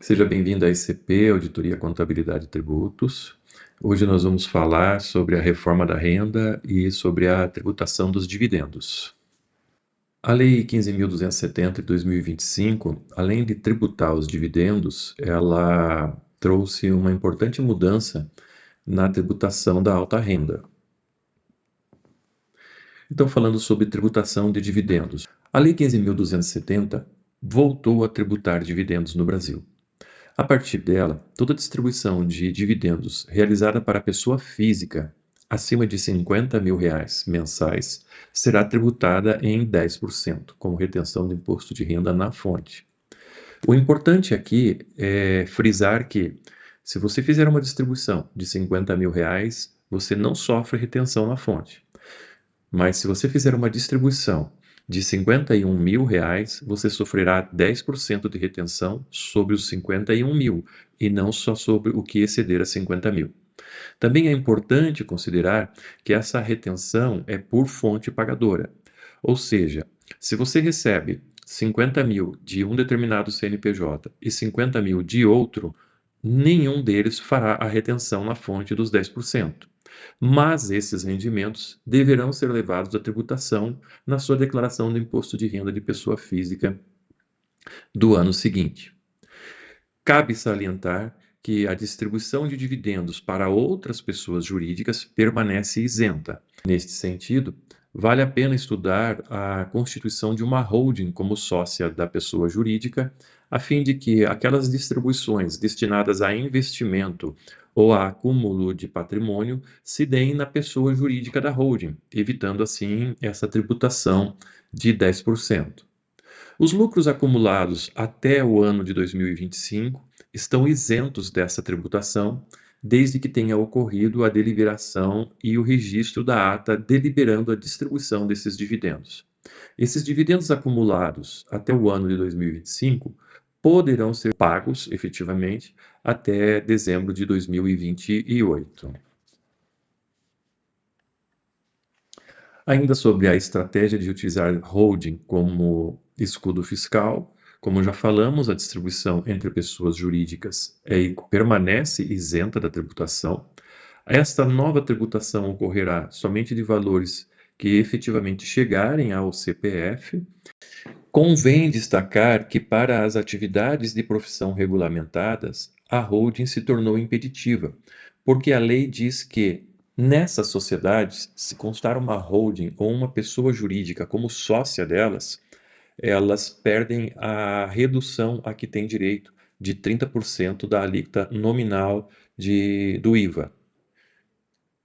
Seja bem-vindo à ICP, Auditoria Contabilidade e Tributos. Hoje nós vamos falar sobre a reforma da renda e sobre a tributação dos dividendos. A Lei 15.270 de 2025, além de tributar os dividendos, ela trouxe uma importante mudança na tributação da alta renda. Então, falando sobre tributação de dividendos. A Lei 15.270 voltou a tributar dividendos no Brasil. A partir dela, toda distribuição de dividendos realizada para pessoa física acima de R$ 50.000 mensais será tributada em 10%, como retenção do imposto de renda na fonte. O importante aqui é frisar que, se você fizer uma distribuição de R$ 50.000, você não sofre retenção na fonte. Mas se você fizer uma distribuição de R$ 51.000, você sofrerá 10% de retenção sobre os 51.000 e não só sobre o que exceder a 50.000. Também é importante considerar que essa retenção é por fonte pagadora. Ou seja, se você recebe 50.000 de um determinado CNPJ e 50.000 de outro, nenhum deles fará a retenção na fonte dos 10%. Mas esses rendimentos deverão ser levados à tributação na sua declaração do imposto de renda de pessoa física do ano seguinte. Cabe salientar que a distribuição de dividendos para outras pessoas jurídicas permanece isenta. Neste sentido, vale a pena estudar a constituição de uma holding como sócia da pessoa jurídica, a fim de que aquelas distribuições destinadas a investimento ou a acúmulo de patrimônio se deem na pessoa jurídica da holding, evitando assim essa tributação de 10%. Os lucros acumulados até o ano de 2025 estão isentos dessa tributação, desde que tenha ocorrido a deliberação e o registro da ata deliberando a distribuição desses dividendos. Esses dividendos acumulados até o ano de 2025 poderão ser pagos efetivamente até dezembro de 2028. Ainda sobre a estratégia de utilizar holding como escudo fiscal, como já falamos, a distribuição entre pessoas jurídicas permanece isenta da tributação. Esta nova tributação ocorrerá somente de valores que efetivamente chegarem ao CPF. Convém destacar que, para as atividades de profissão regulamentadas, a holding se tornou impeditiva, porque a lei diz que, nessas sociedades, se constar uma holding ou uma pessoa jurídica como sócia delas, elas perdem a redução a que têm direito de 30% da alíquota nominal do IVA.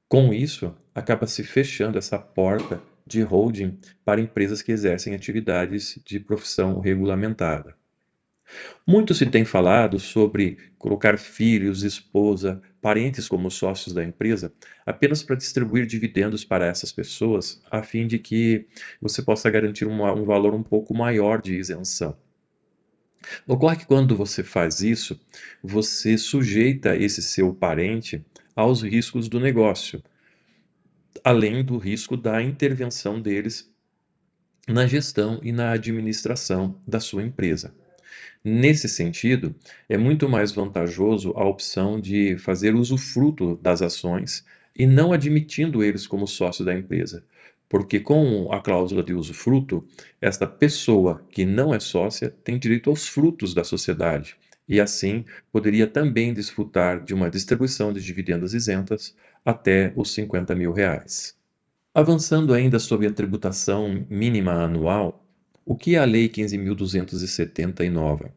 Com isso, acaba se fechando essa porta de holding para empresas que exercem atividades de profissão regulamentada. Muito se tem falado sobre colocar filhos, esposa, parentes como sócios da empresa, apenas para distribuir dividendos para essas pessoas, a fim de que você possa garantir um valor um pouco maior de isenção. Ocorre que, quando você faz isso, você sujeita esse seu parente aos riscos do negócio, além do risco da intervenção deles na gestão e na administração da sua empresa. Nesse sentido, é muito mais vantajoso a opção de fazer usufruto das ações e não admitindo eles como sócio da empresa, porque, com a cláusula de usufruto, esta pessoa que não é sócia tem direito aos frutos da sociedade e, assim, poderia também desfrutar de uma distribuição de dividendos isentas até os R$ 50.000. Avançando ainda sobre a tributação mínima anual, o que a Lei 15.270 inova?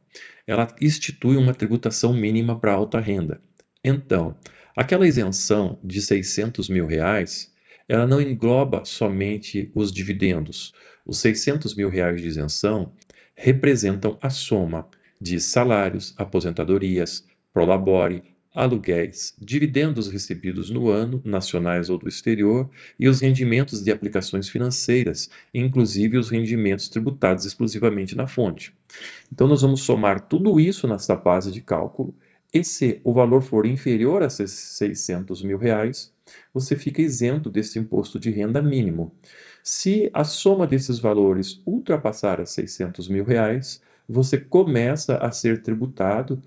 Ela institui uma tributação mínima para alta renda. Então, aquela isenção de R$ 600.000, ela não engloba somente os dividendos. Os R$ 600.000 de isenção representam a soma de salários, aposentadorias, prolabore, aluguéis, dividendos recebidos no ano, nacionais ou do exterior, e os rendimentos de aplicações financeiras, inclusive os rendimentos tributados exclusivamente na fonte. Então, nós vamos somar tudo isso nessa base de cálculo, e se o valor for inferior a R$ 600.000, você fica isento desse imposto de renda mínimo. Se a soma desses valores ultrapassar a R$ 600.000, você começa a ser tributado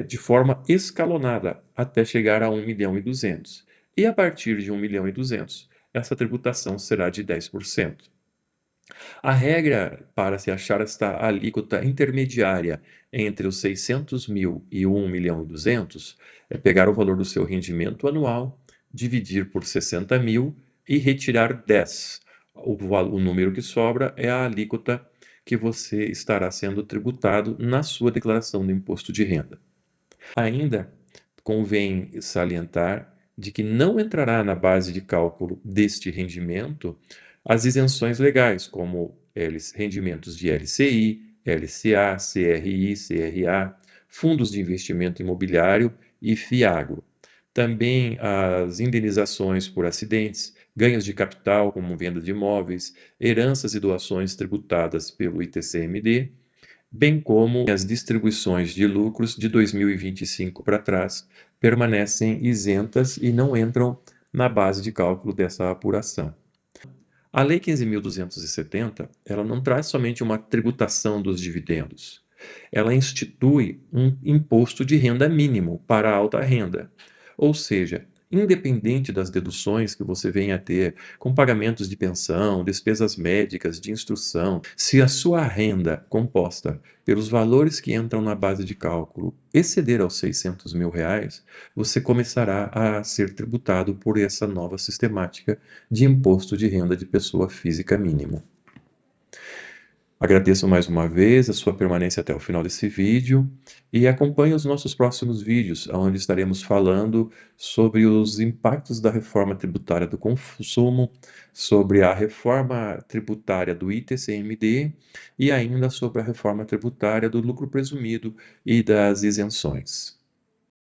de forma escalonada até chegar a 1.200.000. E a partir de 1.200.000, essa tributação será de 10%. A regra para se achar esta alíquota intermediária entre os 600.000 e o 1.200.000 é pegar o valor do seu rendimento anual, dividir por 60.000 e retirar 10. O número que sobra é a alíquota que você estará sendo tributado na sua declaração do imposto de renda. Ainda convém salientar de que não entrará na base de cálculo deste rendimento as isenções legais, como rendimentos de LCI, LCA, CRI, CRA, fundos de investimento imobiliário e FIAGRO. Também as indenizações por acidentes, ganhos de capital, como venda de imóveis, heranças e doações tributadas pelo ITCMD, bem como as distribuições de lucros de 2025 para trás, permanecem isentas e não entram na base de cálculo dessa apuração. A Lei 15.270, ela não traz somente uma tributação dos dividendos. Ela institui um imposto de renda mínimo para a alta renda. Ou seja, independente das deduções que você venha a ter com pagamentos de pensão, despesas médicas, de instrução, se a sua renda composta pelos valores que entram na base de cálculo exceder aos 600.000 reais, você começará a ser tributado por essa nova sistemática de imposto de renda de pessoa física mínimo. Agradeço mais uma vez a sua permanência até o final desse vídeo e acompanhe os nossos próximos vídeos, onde estaremos falando sobre os impactos da reforma tributária do consumo, sobre a reforma tributária do ITCMD e ainda sobre a reforma tributária do lucro presumido e das isenções.